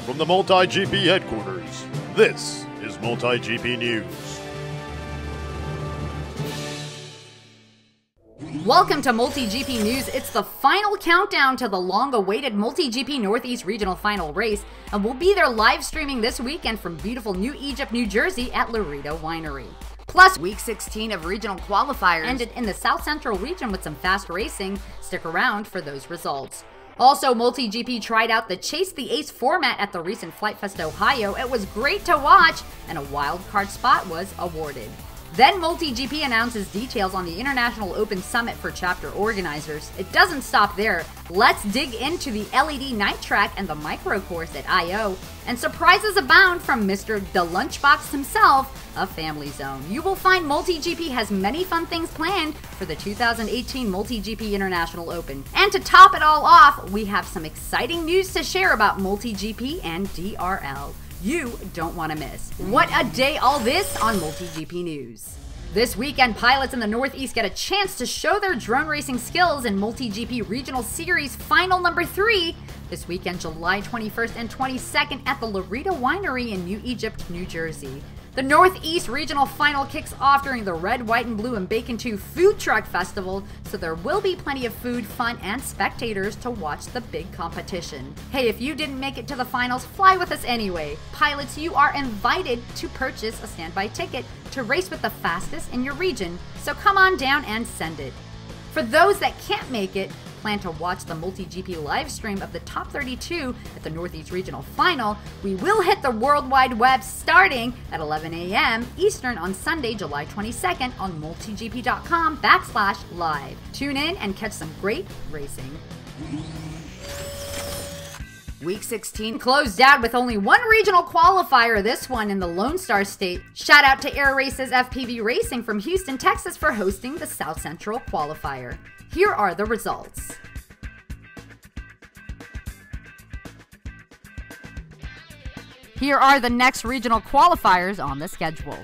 from the MultiGP headquarters, this is MultiGP News. Welcome to MultiGP News. It's the final countdown to the long-awaited MultiGP Northeast Regional Final race, and we'll be there live streaming this weekend from beautiful New Egypt, New Jersey at RIOT Winery. Plus, Week 16 of regional qualifiers ended in the South Central region with some fast racing. Stick around for those results. Also, MultiGP tried out the Chase the Ace format at the recent Flight Fest Ohio. It was great to watch, and a wild card spot was awarded. Then MultiGP announces details on the International Open Summit for chapter organizers. It doesn't stop there. Let's dig into the LED night track and the micro course at I.O. And surprises abound from Mr. The Lunchbox himself, a family zone. You will find MultiGP has many fun things planned for the 2018 MultiGP International Open. And to top it all off, we have some exciting news to share about MultiGP and DRL. You don't want to miss. What a day all this on MultiGP News. This weekend, pilots in the Northeast get a chance to show their drone racing skills in MultiGP Regional Series Final Number 3 this weekend, July 21st and 22nd at the RIOT Winery in New Egypt, New Jersey. The Northeast Regional Final kicks off during the Red, White, and Blue and Bacon 2 Food Truck Festival, so there will be plenty of food, fun, and spectators to watch the big competition. Hey, if you didn't make it to the finals, fly with us anyway. Pilots, you are invited to purchase a standby ticket to race with the fastest in your region, so come on down and send it. For those that can't make it, plan to watch the MultiGP live stream of the top 32 at the Northeast Regional Final. We will hit the World Wide Web starting at 11 a.m. Eastern on Sunday, July 22nd on multigp.com/live. Tune in and catch some great racing. Week 16 closed out with only one regional qualifier, this one in the Lone Star State. Shout out to Air Races FPV Racing from Houston, Texas for hosting the South Central Qualifier. Here are the results. Here are the next regional qualifiers on the schedule.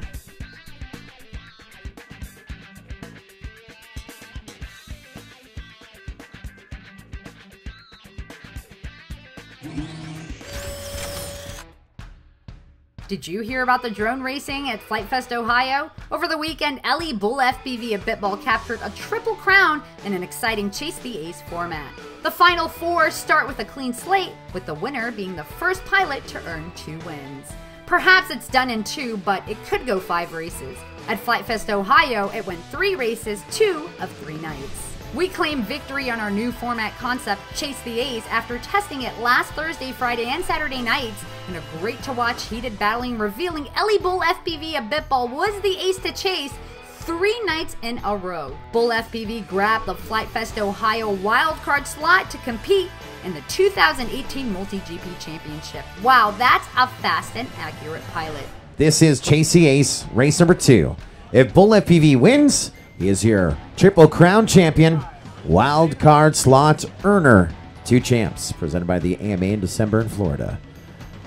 Did you hear about the drone racing at Flight Fest Ohio? Over the weekend, Ellie Bull FPV of Bitball captured a triple crown in an exciting Chase the Ace format. The final four start with a clean slate, with the winner being the first pilot to earn 2 wins. Perhaps it's done in 2, but it could go 5 races. At Flight Fest Ohio, it went 3 races, 2 of 3 nights. We claimed victory on our new format concept, Chase the Ace, after testing it last Thursday, Friday, and Saturday nights in a great-to-watch heated battling, revealing Ellie Bull FPV of Bitball was the ace to chase 3 nights in a row. Bull FPV grabbed the Flight Fest Ohio wildcard slot to compete in the 2018 MultiGP Championship. Wow, that's a fast and accurate pilot. This is Chase the Ace, race number 2. If Bull FPV wins, he is your Triple Crown champion, wild card slot earner. 2 champs, presented by the AMA in December in Florida.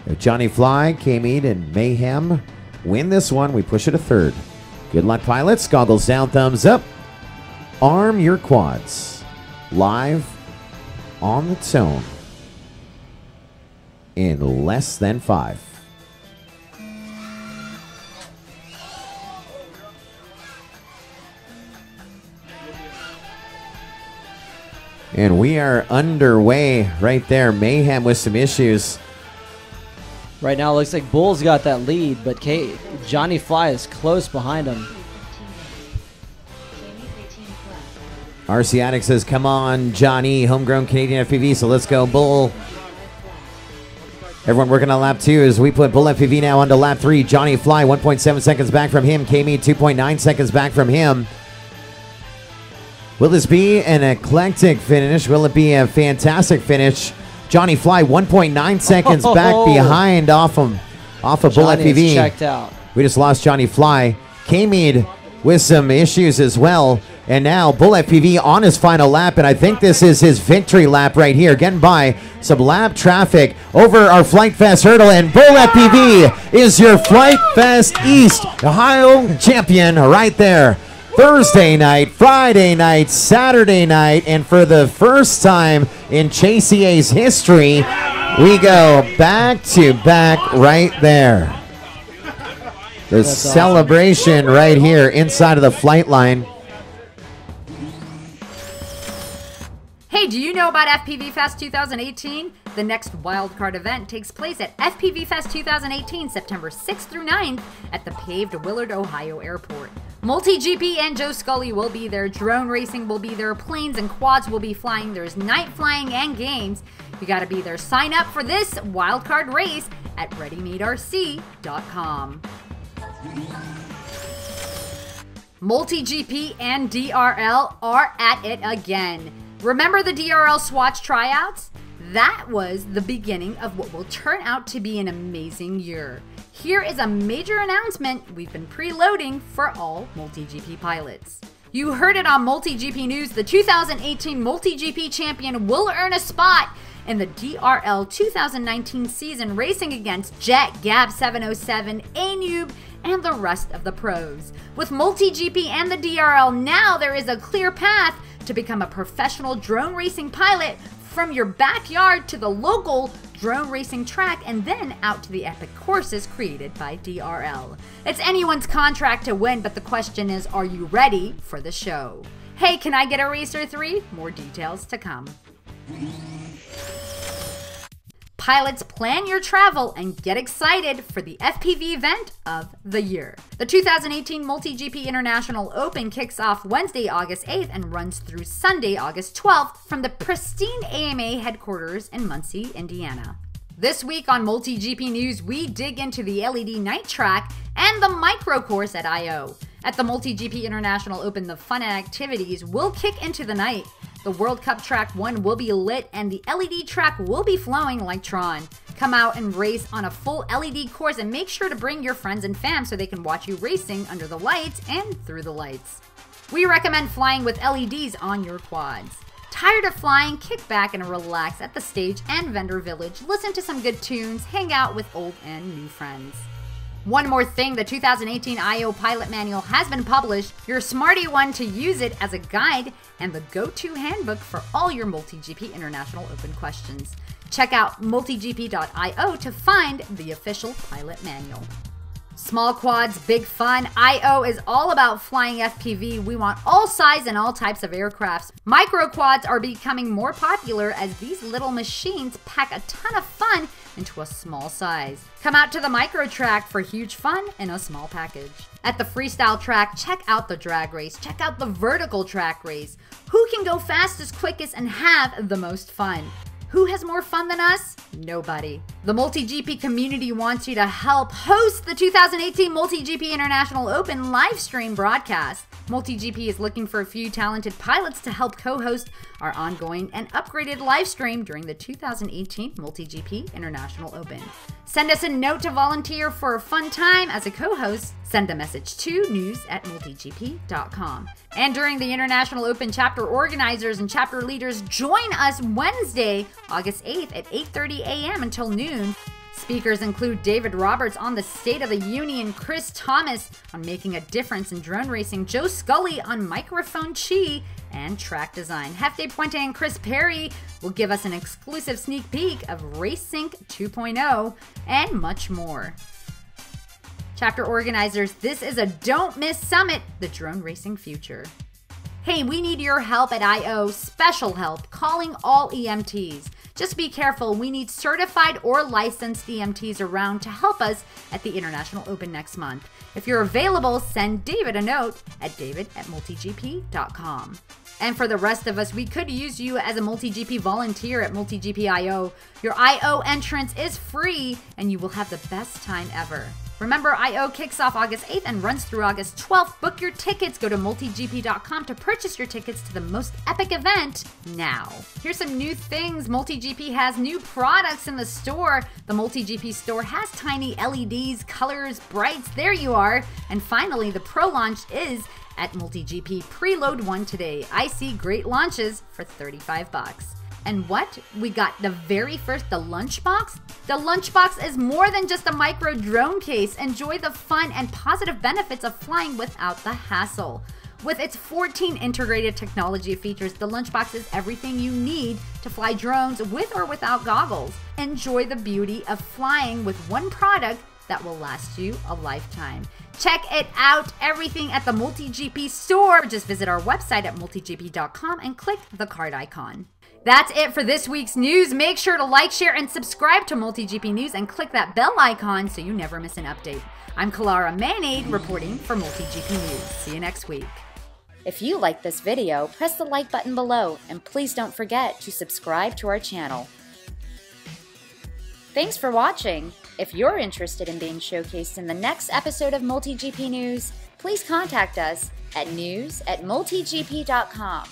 If Johnny Fly, K-Mead, and Mayhem win this one, we push it to 3rd. Good luck, pilots. Goggles down, thumbs up. Arm your quads. Live on the tone in less than 5. And we are underway right there. Mayhem with some issues. Right now, it looks like Bull's got that lead, but Johnny Fly is close behind him. RC Addict says, come on, Johnny, homegrown Canadian FPV, so let's go, Bull. Everyone working on lap 2 as we put Bull FPV now onto lap 3. Johnny Fly, 1.7 seconds back from him. K-Me, 2.9 seconds back from him. Will this be an eclectic finish? Will it be a fantastic finish? Johnny Fly, 1.9 seconds back behind off of Bull FPV. Checked out. We just lost Johnny Fly. K-Mead with some issues as well. And now Bull FPV on his final lap, and I think this is his victory lap right here, getting by some lap traffic over our Flight Fest hurdle, and Bull FPV is your Flight Fest East Ohio champion right there. Thursday night, Friday night, Saturday night, and for the first time in Chase EA's history, We go back to back right there. The celebration right here inside of the flight line. Hey, do you know about FPV Fest 2018? The next wildcard event takes place at FPV Fest 2018, September 6th through 9th at the paved Willard, Ohio airport. MultiGP and Joe Scully will be there, drone racing will be there, planes and quads will be flying, there's night flying and games. You gotta be there. Sign up for this wildcard race at ReadyMadeRC.com. MultiGP and DRL are at it again. Remember the DRL Swatch tryouts? That was the beginning of what will turn out to be an amazing year. Here is a major announcement we've been preloading for all MultiGP pilots. You heard it on MultiGP News. The 2018 MultiGP champion will earn a spot in the DRL 2019 season, racing against Jet, Gab 707, Anube, and the rest of the pros. With MultiGP and the DRL, now there is a clear path to become a professional drone racing pilot, from your backyard to the local drone racing track and then out to the epic courses created by DRL. It's anyone's contract to win, but the question is, are you ready for the show? Hey, can I get a Racer 3? More details to come. Pilots, plan your travel and get excited for the FPV event of the year. The 2018 MultiGP International Open kicks off Wednesday, August 8th and runs through Sunday, August 12th from the pristine AMA headquarters in Muncie, Indiana. This week on MultiGP News, we dig into the LED night track and the micro course at I.O. At the MultiGP International Open, the fun and activities will kick into the night. The World Cup Track 1 will be lit and the LED track will be flowing like Tron. Come out and race on a full LED course and make sure to bring your friends and fam so they can watch you racing under the lights and through the lights. We recommend flying with LEDs on your quads. Tired of flying? Kick back and relax at the stage and vendor village, listen to some good tunes, hang out with old and new friends. One more thing, the 2018 I.O. Pilot Manual has been published, your smarty one to use it as a guide and the go-to handbook for all your MultiGP International Open questions. Check out multigp.io to find the official pilot manual. Small quads, big fun. I.O. is all about flying FPV. We want all size and all types of aircrafts. Micro quads are becoming more popular as these little machines pack a ton of fun into a small size. Come out to the micro track for huge fun in a small package. At the freestyle track, check out the drag race. Check out the vertical track race. Who can go fastest, quickest, and have the most fun? Who has more fun than us? Nobody. The MultiGP community wants you to help host the 2018 MultiGP International Open live stream broadcast. MultiGP is looking for a few talented pilots to help co-host our ongoing and upgraded live stream during the 2018 MultiGP International Open. Send us a note to volunteer for a fun time as a co-host. Send a message to news@multigp.com. And during the International Open, chapter organizers and chapter leaders join us Wednesday, August 8th at 8:30 a.m. until noon. Speakers include David Roberts on the State of the Union, Chris Thomas on making a difference in drone racing, Joe Scully on microphone chi and track design. Hefty Puente and Chris Perry will give us an exclusive sneak peek of RaceSync 2.0 and much more. Chapter organizers, this is a don't miss summit, the drone racing future. Hey, we need your help at I.O. Special help calling all EMTs. Just be careful, we need certified or licensed EMTs around to help us at the International Open next month. If you're available, send David a note at david@multigp.com. And for the rest of us, we could use you as a MultiGP volunteer at MultiGP I.O. Your I.O. entrance is free and you will have the best time ever. Remember, I.O. kicks off August 8th and runs through August 12th. Book your tickets. Go to multigp.com to purchase your tickets to the most epic event now. Here's some new things. MultiGP has new products in the store. The MultiGP store has tiny LEDs, colors, brights. There you are. And finally, the Pro launch is at MultiGP. Preload one today. I see great launches for $35. And what? We got the very first, the Lunchbox? The Lunchbox is more than just a micro drone case. Enjoy the fun and positive benefits of flying without the hassle. With its 14 integrated technology features, the lunchbox is everything you need to fly drones with or without goggles. Enjoy the beauty of flying with one product that will last you a lifetime. Check it out, everything at the MultiGP store. Just visit our website at multigp.com and click the card icon. That's it for this week's news. Make sure to like, share, and subscribe to MultiGP News and click that bell icon so you never miss an update. I'm Kalara Manade reporting for MultiGP News. See you next week. If you like this video, press the like button below, and please don't forget to subscribe to our channel. Thanks for watching. If you're interested in being showcased in the next episode of MultiGP News, please contact us at news@multigp.com.